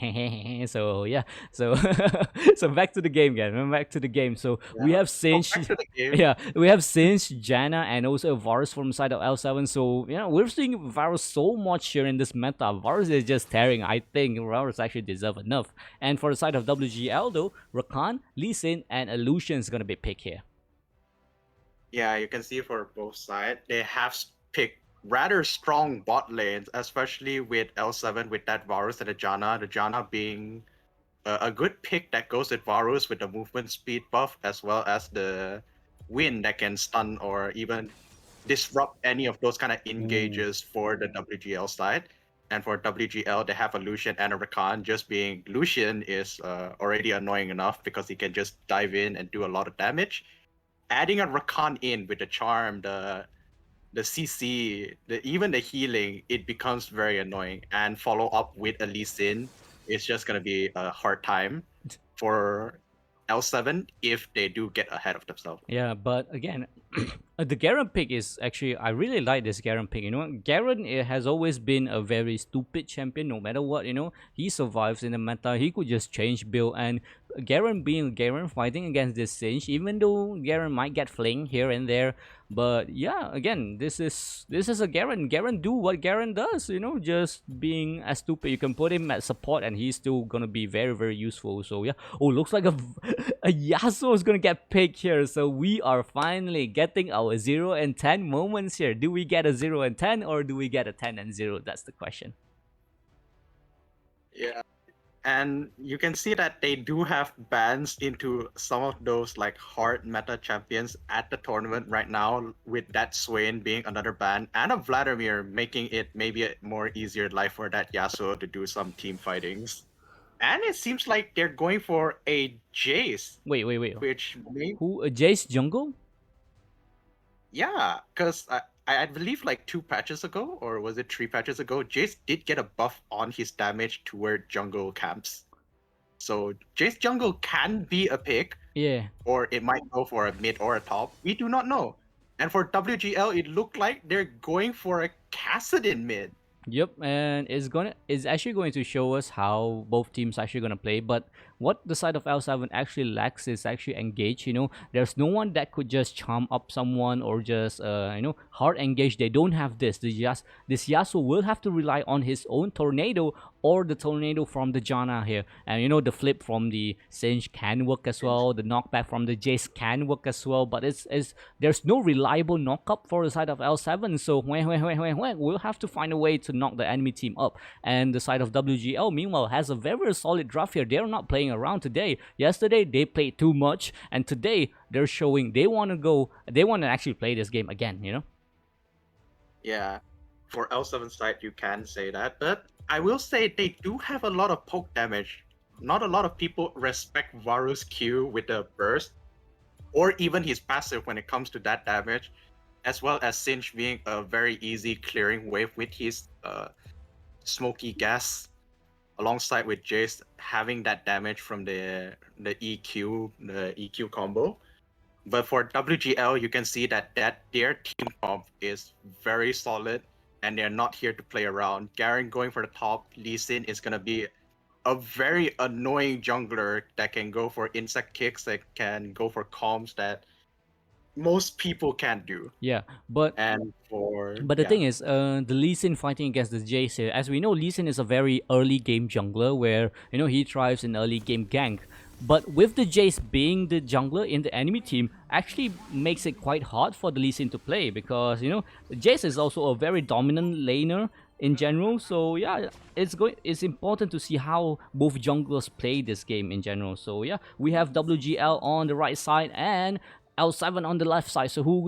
So yeah, so so back to the game, guys. Back to the game. So we Yeah. have So Sinch. back to the game. Yeah, we have Sinch, Janna, and also Varus from the side of L7. So, we're seeing Varus so much here in this meta. Varus is just tearing. I think Varus actually deserve enough. And for the side of WGL, though, Rakan, Lee Sin, and Illusion is going to be picked here. Yeah, you can see for both sides, they have picked rather strong bot lanes, especially with L7 with that Varus and the Janna. The Janna being a good pick that goes with Varus with the movement speed buff, as well as the wind that can stun or even disrupt any of those kind of Ooh. engages for the WGL side. And for WGL, they have a Lucian and a Rakan. Just being Lucian is already annoying enough because he can just dive in and do a lot of damage. Adding a Rakan in with the charm, the CC, even the healing, it becomes very annoying. And follow up with a Lee Sin is just gonna be a hard time for L7 if they do get ahead of themselves. Yeah, but again, the Garen pick is actually, I really like this Garen pick. You know, Garen has always been a very stupid champion. No matter what, you know, he survives in the meta. He could just change build, and Garen being Garen fighting against this Singe, even though Garen might get fling here and there. But yeah, again, this is a Garen. Garen do what Garen does. You know, just being as stupid. You can put him at support, and he's still gonna be very very useful. So yeah. Oh, looks like a Yasuo is gonna get picked here. So we are finally getting our 0 and 10 moments here. Do we get a 0 and 10, or do we get a 10 and 0? That's the question. Yeah. And you can see that they do have bans into some of those like hard meta champions at the tournament right now, with that Swain being another ban and a Vladimir making it maybe a more easier life for that Yasuo to do some team fightings. And it seems like they're going for a Jace, Wait. which Who? Jace jungle? yeah, because I believe like 2 patches ago, or was it 3 patches ago, Jace did get a buff on his damage toward jungle camps. So Jace jungle can be a pick, Yeah. or it might go for a mid or a top. We do not know. And for WGL, it looked like they're going for a Kassadin mid. Yep, and it's actually going to show us how both teams actually gonna play. But what the side of L7 actually lacks is actually engage. You know, there's no one that could just charm up someone or just hard engage. They don't have this. This Yasuo will have to rely on his own tornado or the tornado from the Janna here. And you know, the flip from the Singe can work as well. The knockback from the Jace can work as well. But it's there's no reliable knockup for the side of L7. So we'll have to find a way to knock the enemy team up. And the side of WGL, meanwhile, has a very solid draft here. They're not playing around today. Yesterday they played too much, and today they're showing they want to actually play this game again. You know. Yeah, for L7 side, you can say that, but I will say they do have a lot of poke damage. Not a lot of people respect Varus Q with the burst, or even his passive when it comes to that damage, as well as Singe being a very easy clearing wave with his smoky gas, alongside with Jace having that damage from the EQ combo. But for WGL, you can see that their team comp is very solid, and they're not here to play around. Garen going for the top, Lee Sin is gonna be a very annoying jungler that can go for insect kicks, that can go for comms that most people can't do. Yeah, but the thing is, the Lee Sin fighting against the Jace here, as we know, Lee Sin is a very early game jungler where he thrives in early game gank. But with the Jace being the jungler in the enemy team, actually makes it quite hard for the Lee Sin to play, because Jace is also a very dominant laner in general. So yeah, it's important to see how both junglers play this game in general. So yeah, we have WGL on the right side and L7 on the left side. So who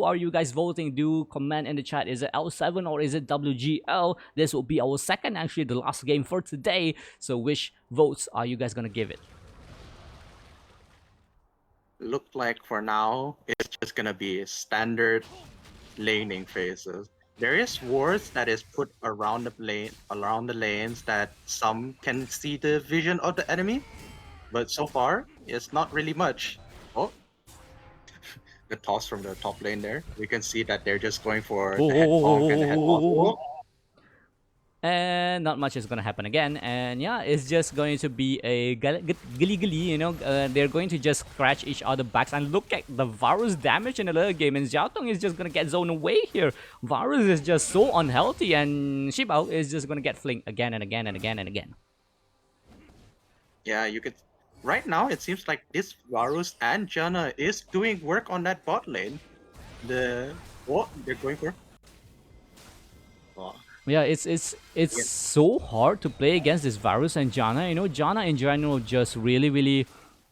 are you guys voting? Do comment in the chat. Is it L7 or is it WGL? This will be our second, actually the last game for today. So which votes are you guys gonna give it? Look like for now it's just gonna be standard laning phases. There is wards that is put around the lanes that some can see the vision of the enemy, but so far it's not really much. Oh, the toss from the top lane there. We can see that they're just going for the head bonk and the head bonk. And not much is gonna happen again, and yeah, it's just going to be a gilly. They're going to just scratch each other backs. And look at the Varus damage in the other game, and Xiaotong is just gonna get zoned away here. Varus is just so unhealthy, and Shibao is just gonna get flinked again and again and again and again. Yeah, you could. Right now, it seems like this Varus and Janna is doing work on that bot lane. What they're going for? Oh. Yeah, it's so hard to play against this Varus and Janna. Janna in general just really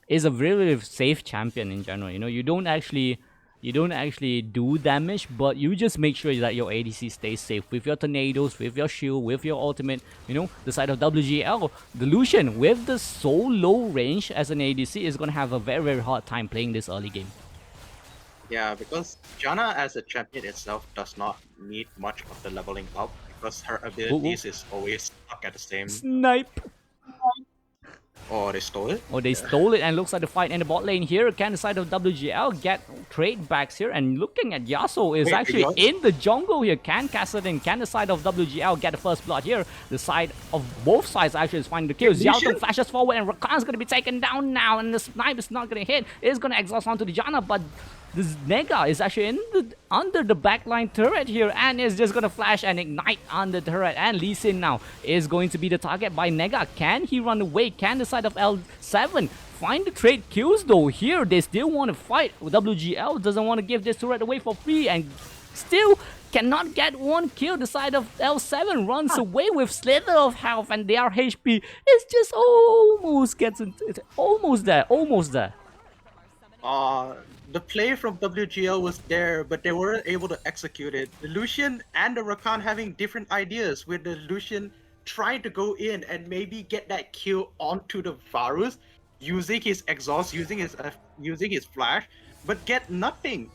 is a really safe champion in general. You don't actually You don't actually do damage, but you just make sure that your ADC stays safe with your tornadoes, with your shield, with your ultimate. You know, the side of WGL, the Lucian with the so low range as an ADC is gonna have a very hard time playing this early game. Yeah, because Janna as a champion itself does not need much of the leveling up because her abilities is always stuck at the same. Snipe! Oh, they stole it? Oh, they stole it, and looks like the fight in the bot lane here. Can the side of WGL get trade backs here? And looking at Yasuo is actually in the jungle here. Can Kassadin, can the side of WGL get the first blood here? The side of both sides actually is finding the kills. Xiaotong flashes forward, and Rakan's going to be taken down now, and the snipe is not going to hit. It's going to exhaust onto the Janna, but this Nega is actually under the backline turret here, and is just gonna flash and ignite on the turret. And Lee Sin now is going to be the target by Nega. Can he run away? Can the side of L7 find the trade kills though? Here they still want to fight. WGL doesn't want to give this turret away for free, and still cannot get one kill. The side of L7 runs away with slither of health, and their HP is just almost almost there. The play from WGL was there, but they weren't able to execute it. The Lucian and the Rakan having different ideas, with the Lucian trying to go in and maybe get that kill onto the Varus, using his exhaust, using his flash, but get nothing.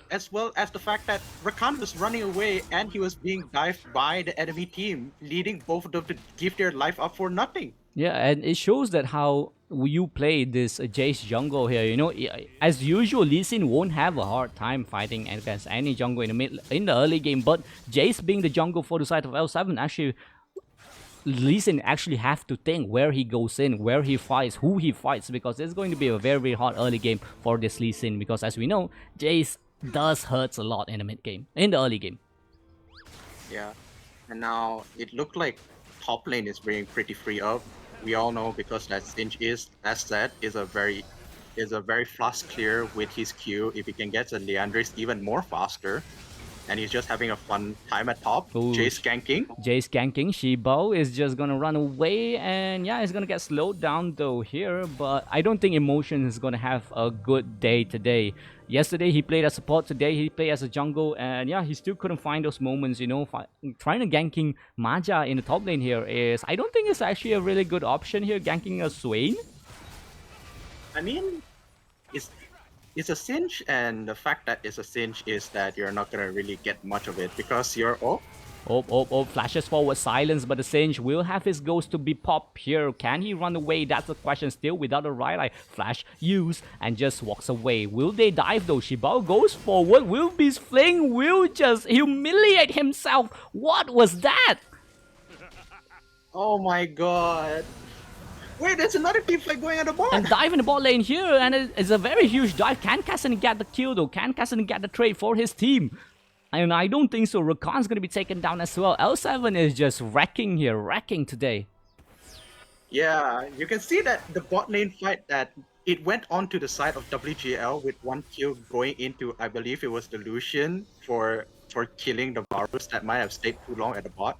As well as the fact that Rakan was running away and he was being dived by the enemy team, leading both of them to give their life up for nothing. Yeah, and it shows that how you play this Jace jungle here. You know, as usual, Lee Sin won't have a hard time fighting against any jungle in the early game. But Jace being the jungle for the side of L7, actually, Lee Sin actually have to think where he goes in, where he fights, who he fights, because it's going to be a very hard early game for this Lee Sin. Because as we know, Jace does hurts a lot in the mid game, in the early game. Yeah, and now it looked like top lane is being pretty free up. We all know because that Sinch is, as said, is a very fast clear with his Q. If he can get the Leandris even more faster, and he's just having a fun time at top. Ooh. Jace ganking. Shibao is just gonna run away, and yeah, he's gonna get slowed down though here, but I don't think Emotion is gonna have a good day today. Yesterday he played as support, today he played as a jungle, and yeah, he still couldn't find those moments, you know. Trying to ganking Maja in the top lane here is, I don't think it's actually a really good option here, ganking a Swain. I mean, it's a cinch, and the fact that it's a cinch is that you're not gonna really get much of it because you're Flashes forward, silence, but the Singe will have his ghost to be popped here. Can he run away? That's the question still without a right. Flash, use, and just walks away. Will they dive though? Shibao goes forward. Will Beast Fling will just humiliate himself. What was that? Oh my god. Wait, there's another team fight going at the bot. And dive in the bot lane here, and it's a very huge dive. Can Kassadin get the kill though? Can Kassadin get the trade for his team? And I don't think so. Rakan's going to be taken down as well. L7 is just wrecking here, wrecking today. Yeah, you can see that the bot lane fight, that it went on to the side of WGL with one kill going into, I believe it was the Lucian for killing the Varus that might have stayed too long at the bot.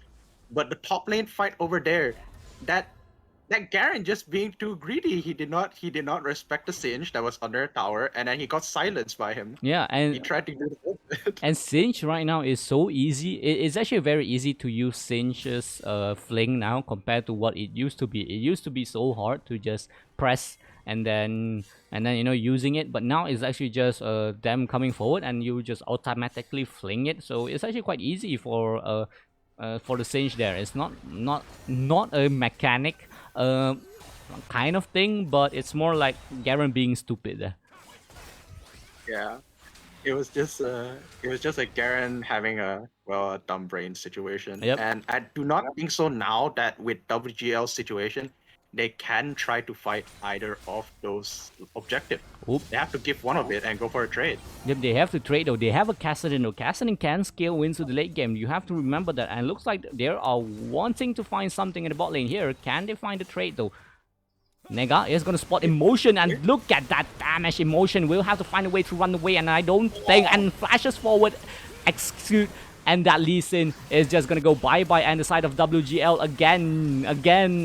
But the top lane fight over there, that Garen just being too greedy, he did not respect the Singe that was under a tower, and then he got silenced by him. Yeah, and he tried to do the opposite. And Singe right now is so easy. It's actually very easy to use Singe's fling now compared to what it used to be. It used to be so hard to just press and then you know, using it, but now it's actually just them coming forward and you just automatically fling it. So it's actually quite easy for the Singe there. It's not a mechanic kind of thing, but it's more like Garen being stupid. Yeah, it was just a Garen having a dumb brain situation. Yep. And I do not think so now that with WGL situation, they can try to fight either of those objectives. They have to give one of it and go for a trade. Yep, they have to trade though. They have a Kassadin though. Kassadin can scale wins to the late game. You have to remember that. And it looks like they are wanting to find something in the bot lane here. Can they find a trade though? Nega is going to spot Emotion, and look at that damage. Emotion will have to find a way to run away, and I don't think, and flashes forward, execute, and that Lee Sin is just going to go bye-bye, and the side of WGL again,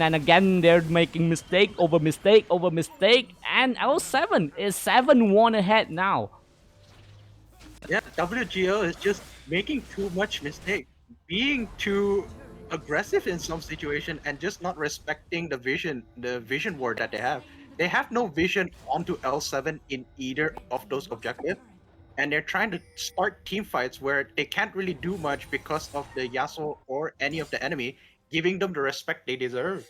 and again, they're making mistake over mistake over mistake, and L7 is 7-1 ahead now. Yeah, WGL is just making too much mistake, being too aggressive in some situation, and just not respecting the vision word that they have. They have no vision onto L7 in either of those objectives, and they're trying to start team fights where they can't really do much because of the Yasuo or any of the enemy giving them the respect they deserve.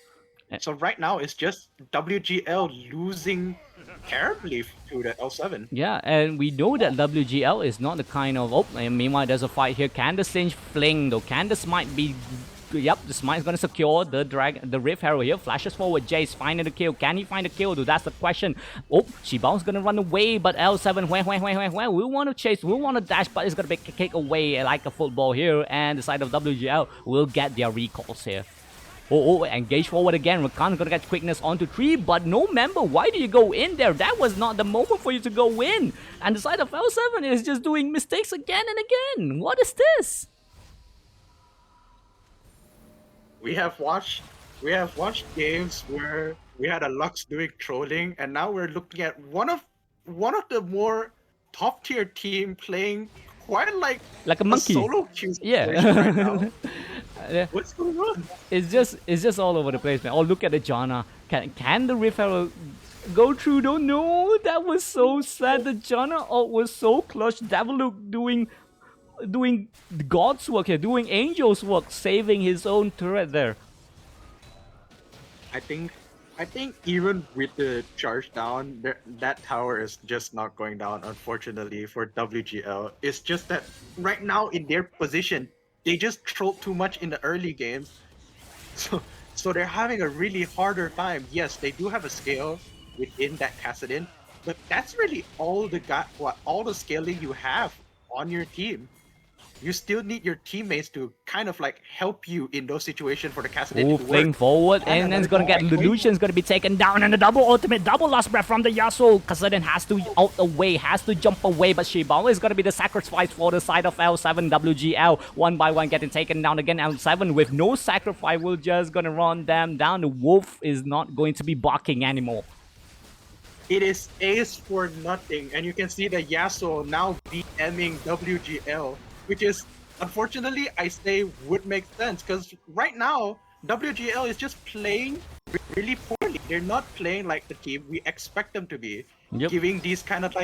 So right now it's just WGL losing terribly to the L7. Yeah, and we know that WGL is not the kind of... Oh, and meanwhile, there's a fight here. Can the Singe fling, though? Can the Smite be... Yep, the Smite is going to secure the Rift Arrow here. Flashes forward. Jace finding the kill. Can he find the kill, though? That's the question. Oh, Shibao's going to run away, but L7, where? We want to chase, we want to dash, but it's going to be kicked away like a football here. And the side of WGL will get their recalls here. Engage forward again. Rakan's gonna get quickness onto 3, but no member. Why do you go in there? That was not the moment for you to go in. And the side of L7 is just doing mistakes again and again. What is this? We have watched games where we had a Lux doing trolling, and now we're looking at one of the more top tier team playing quite like a monkey. Solo queue yeah. right now. What's going on? It's just all over the place, man. Oh, look at the Janna. Can the Rift Arrow go through? Don't know. That was so sad. The Janna ult was so clutch. Devil doing God's work here, doing Angel's work, saving his own turret there. I think even with the charge down, that tower is just not going down, unfortunately, for WGL. It's just that right now in their position, they just trolled too much in the early games. So they're having a really harder time. Yes, they do have a scale within that Kassadin, but that's really all the scaling you have on your team. You still need your teammates to kind of like help you in those situations for the Kassadin to fling work. forward, and then it's gonna get Lucian's gonna be taken down, and the double ultimate, double last breath from the Yasuo. Kassadin has to out away, has to jump away, but Shibao is gonna be the sacrifice for the side of L7. WGL one by one getting taken down again. L7 with no sacrifice will just gonna run them down. The wolf is not going to be barking anymore. It is ace for nothing, and you can see the Yasuo now BMing WGL, which is, unfortunately, I say would make sense, because right now, WGL is just playing really poorly. They're not playing like the team we expect them to be, giving these kind of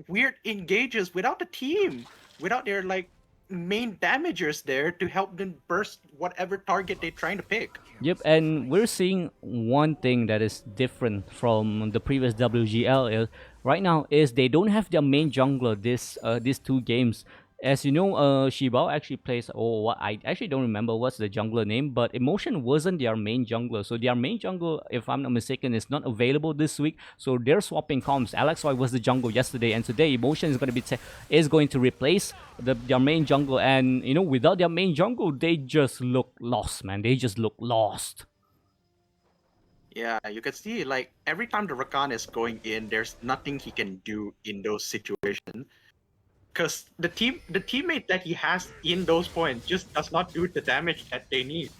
weird engages without the team, without their like main damagers there to help them burst whatever target they're trying to pick. Yep, and we're seeing one thing that is different from the previous WGL right now is they don't have their main jungler these 2 games. As you know, Shibao actually plays... Oh, I actually don't remember what's the jungler name, but Emotion wasn't their main jungler. So their main jungler, if I'm not mistaken, is not available this week. So they're swapping comps. Alexoi was the jungler yesterday, and today Emotion is going to replace their main jungler. And you know, without their main jungler, they just look lost, man. They just look lost. Yeah, you can see like every time the Rakan is going in, there's nothing he can do in those situations. Because the teammate that he has in those points just does not do the damage that they need.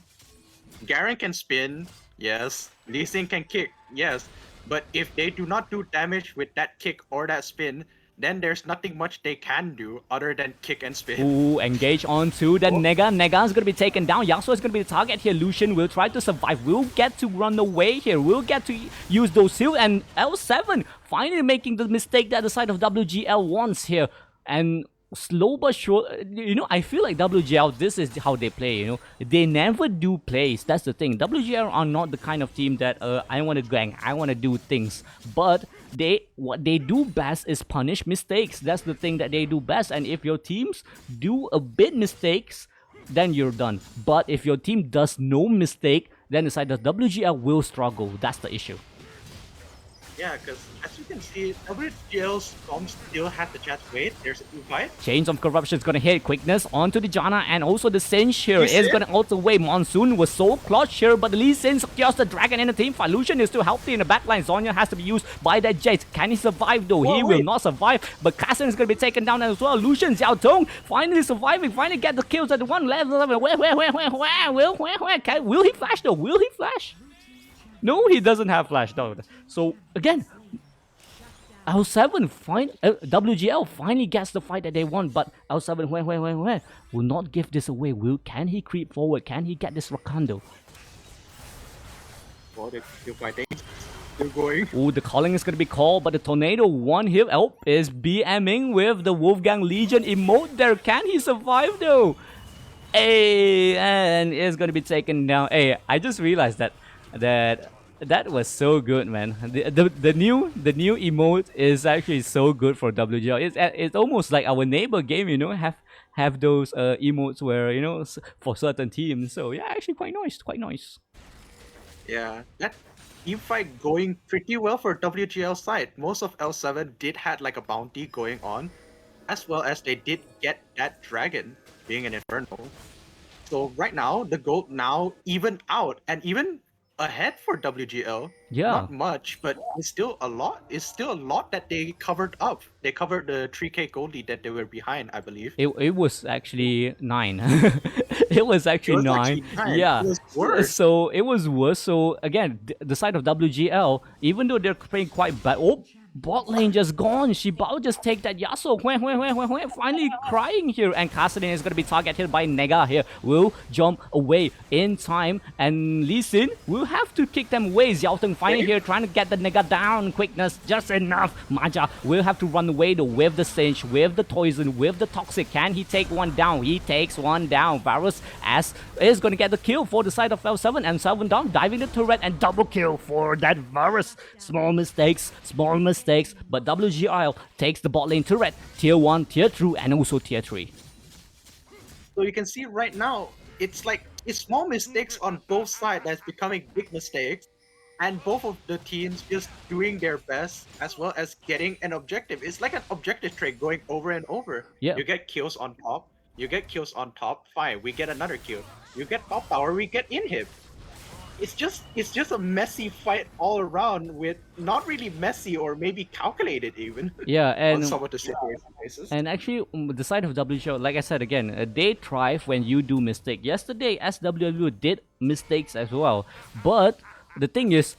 Garen can spin, yes. Lee Sin can kick, yes. But if they do not do damage with that kick or that spin, then there's nothing much they can do other than kick and spin. Ooh, engage onto the Nega. Nega's gonna be taken down. Yasuo is gonna be the target here. Lucian will try to survive. We'll get to run away here. We'll get to use those heals. And L7 finally making the mistake that the side of WGL wants here. And slow but sure, you know, I feel like WGL, this is how they play, you know. They never do plays. That's the thing. WGL are not the kind of team that I want to gang, I want to do things. But what they do best is punish mistakes. That's the thing that they do best. And if your teams do a bit mistakes, then you're done. But if your team does no mistake, then the side of WGL will struggle. That's the issue. Yeah, because as you can see, WGL's comms still have the chance. Wait, there's a new fight. Chains of Corruption is gonna hit quickness onto the Janna, and also the Singe here is gonna also wait. Monsoon was so clutch here, but the Lee Sin secures the dragon in the team fight. Lucian is still healthy in the backline. Zonya has to be used by that Jace. Can he survive though? He will not survive, but Kassadin is gonna be taken down as well. Lucian Xiao Tong finally surviving, finally get the kills at the one level. Will he flash though? Will he flash? No, he doesn't have flash though. So again, L7 WGL finally gets the fight that they want, but L7 where will not give this away. Can he creep forward? Can he get this Rakando? Oh, they're still fighting. Still going. Oh, the calling is gonna be called, but the Tornado one hit is BMing with the Wolfgang Legion emote there. Can he survive though? Hey, and it's gonna be taken down. Hey, I just realized that was so good, man. The new emote is actually so good for WGL. It's almost like our neighbor game, have those emotes where for certain teams. So yeah, actually quite nice, quite nice. Yeah, that team fight going pretty well for WGL side. Most of L7 did had like a bounty going on, as well as they did get that dragon being an inferno. So right now the gold now even out and even ahead for WGL. Yeah. Not much, but it's still a lot. It's still a lot that they covered up. They covered the 3K gold lead that they were behind, I believe. It was actually 9. It was actually 9. Yeah. It was worse. So it was worse. So again, the side of WGL, even though they're playing quite bad. Oh, bot lane just gone. Shibao just take that Yasuo. Finally crying here. And Kassadin is going to be targeted by Nega here. Will jump away in time. And Lee Sin will have to kick them away. Xiao Teng finally here trying to get the Nega down. Quickness just enough. Maja will have to run away though with the Cinch, with the Poison, with the Toxic. Can he take one down? He takes one down. Varus as is going to get the kill for the side of L7. And 7 down, diving the turret and double kill for that Varus. Small mistakes, but WGL takes the bot lane turret, tier 1, tier 2, and also tier 3. So you can see right now, it's small mistakes on both sides that's becoming big mistakes, and both of the teams just doing their best as well as getting an objective. It's like an objective trade going over and over. Yeah. You get kills on top, fine, we get another kill. You get top tower, we get inhib. It's just a messy fight all around with not really messy or maybe calculated even. Yeah, and on some of the situations. And actually, the side of WGL, like I said again, they thrive when you do mistake. Yesterday, SWW did mistakes as well, but the thing is,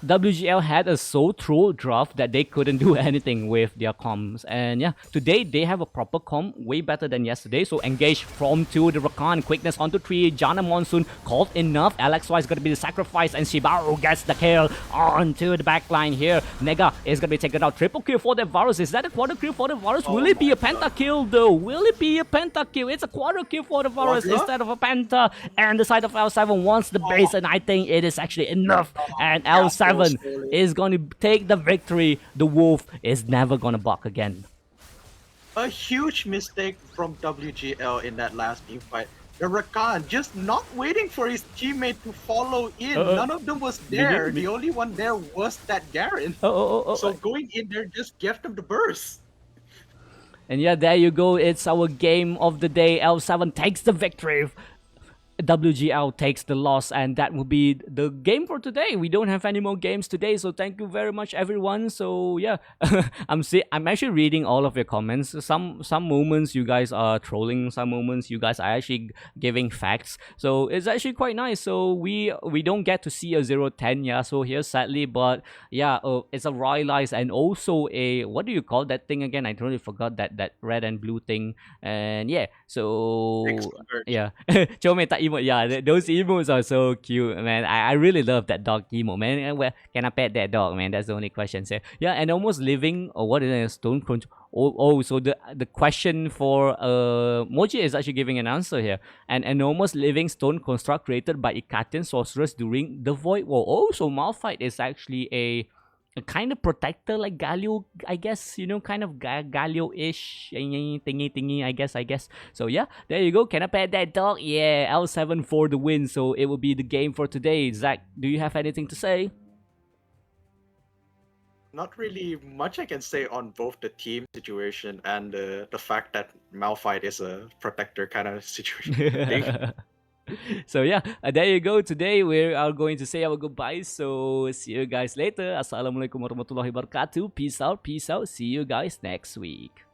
WGL had a so troll draft that they couldn't do anything with their comms. And yeah, today they have a proper comm, way better than yesterday. So engage from 2, the Rakan, quickness onto 3, Jana Monsoon called enough. LXY is going to be the sacrifice, and Shibao gets the kill onto the backline here. Nega is going to be taken out. Triple kill for the Varus. Is that a quarter kill for the Varus? Will it be a pentakill though? Will it be a pentakill? It's a quarter kill for the Varus instead of a penta. And the side of L7 wants the base, and I think it is actually enough. And L7 is going to take the victory. The Wolf is never going to buck again. A huge mistake from WGL in that last team fight. The Rakan just not waiting for his teammate to follow in. None of them was there. The only one there was that Garen. So going in there just gave them the burst. And yeah, there you go. It's our game of the day. L7 takes the victory. WGL takes the loss, and that will be the game for today. We don't have any more games today, so thank you very much, everyone. So yeah, I'm actually reading all of your comments. Some moments you guys are trolling, some moments you guys are actually giving facts. So it's actually quite nice. So we don't get to see a 0-10 Yasuo here, sadly, but yeah, it's a royalize and also a, what do you call that thing again? I totally forgot that red and blue thing. And yeah, so yeah, emote. Yeah, those emotes are so cute, man. I really love that dog emote, man. Where can I pet that dog, man? That's the only question. So yeah, and almost living, or what is it, stone crunch? So the question for Moji is actually giving an answer here. An enormous living stone construct created by Icatian sorcerers during the Void War. Oh, so Malphite is actually a kind of protector, like Galio, I guess, kind of Galio-ish thingy, I guess. So yeah, there you go. Can I pet that dog? Yeah, L7 for the win. So it will be the game for today. Zach, do you have anything to say? Not really much I can say on both the team situation and the fact that Malphite is a protector kind of situation. So yeah, there you go. Today we are going to say our goodbyes. So see you guys later. Assalamualaikum warahmatullahi wabarakatuh. Peace out. See you guys next week.